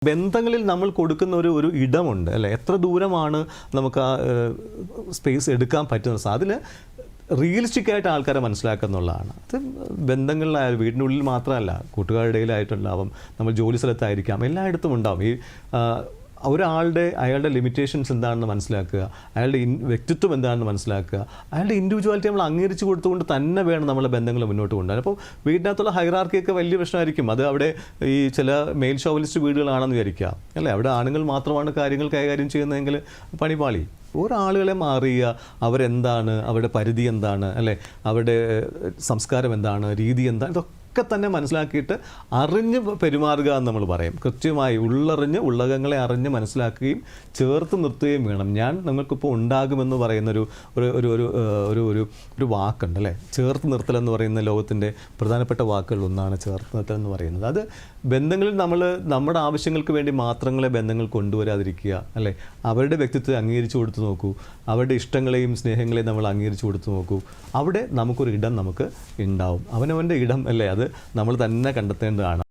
ബന്ധങ്ങളിൽ നമ്മൾ കൊടുക്കുന്ന ഒരു ഇടമുണ്ട് അല്ലേ? എത്ര ദൂരമാണ് നമുക്ക് ആ സ്പേസ് എടുക്കാൻ പറ്റുന്നത്? അതിൽ റിയലിസ്റ്റിക് ആയിട്ട് ആൾക്കാരെ മനസ്സിലാക്കുന്നുള്ളതാണ്. അത് ബന്ധങ്ങളിലായാലും വീടിനുള്ളിൽ മാത്രമല്ല, കൂട്ടുകാരുടെ ഇടയിലായിട്ടുണ്ടാവും, നമ്മൾ ജോലി സ്ഥലത്തായിരിക്കാം, എല്ലായിടത്തും ഉണ്ടാവും. ഈ അയാളുടെ ലിമിറ്റേഷൻസ് എന്താണെന്ന് മനസ്സിലാക്കുക, അയാളുടെ വ്യക്തിത്വം എന്താണെന്ന് മനസ്സിലാക്കുക, അയാളുടെ ഇൻഡിവിജ്വാലിറ്റി നമ്മൾ അംഗീകരിച്ച് കൊടുത്തുകൊണ്ട് തന്നെ വേണം നമ്മളെ ബന്ധങ്ങൾ മുന്നോട്ട് കൊണ്ടുപോകാൻ. അപ്പോൾ വീടിനകത്തുള്ള ഹൈറാർക്കിയൊക്കെ വലിയ പ്രശ്നമായിരിക്കും. അത് അവിടെ ഈ ചില മെയിൽ ഷോവലിസ്റ്റ് വീടുകളാണെന്ന് വിചാരിക്കുക അല്ലേ? അവിടെ ആണുങ്ങൾ മാത്രമാണ് കാര്യങ്ങൾ കൈകാര്യം ചെയ്യുന്നതെങ്കിൽ പണിപാളി. ഒരാളുകളെ മാറിയ അവരെന്താണ്, അവരുടെ പരിധി എന്താണ് അല്ലേ, അവരുടെ സംസ്കാരം എന്താണ്, രീതി എന്താണ്, ഇതൊക്കെ തന്നെ മനസ്സിലാക്കിയിട്ട് അറിഞ്ഞ് പെരുമാറുക എന്ന് നമ്മൾ പറയും. കൃത്യമായി ഉള്ളകങ്ങളെ അറിഞ്ഞ് മനസ്സിലാക്കുകയും ചേർത്ത് നിർത്തുകയും വേണം. ഞാൻ നിങ്ങൾക്കിപ്പോൾ ഉണ്ടാകുമെന്ന് പറയുന്നൊരു ഒരു വാക്കുണ്ട് അല്ലേ? ചേർത്ത് നിർത്തൽ എന്ന് പറയുന്ന ലോകത്തിൻ്റെ പ്രധാനപ്പെട്ട വാക്കുകൾ ഒന്നാണ് ചേർത്ത് നിർത്തൽ എന്ന് പറയുന്നത്. അത് ബന്ധങ്ങളിൽ നമ്മുടെ ആവശ്യങ്ങൾക്ക് വേണ്ടി മാത്രങ്ങളെ ബന്ധങ്ങൾ കൊണ്ടുവരാതിരിക്കുക അല്ലേ? അവരുടെ വ്യക്തിത്വത്തെ അംഗീകരിച്ചു കൊടുത്തു നോക്കൂ, അവരുടെ ഇഷ്ടങ്ങളെയും സ്നേഹങ്ങളെയും നമ്മൾ അംഗീകരിച്ചു കൊടുത്തു നോക്കൂ. അവിടെ നമുക്കൊരു ഇടം നമുക്ക് ഉണ്ടാവും. അവനവൻ്റെ ഇടം അല്ലേ, അത് നമ്മൾ തന്നെ കണ്ടെത്തേണ്ടതാണ്.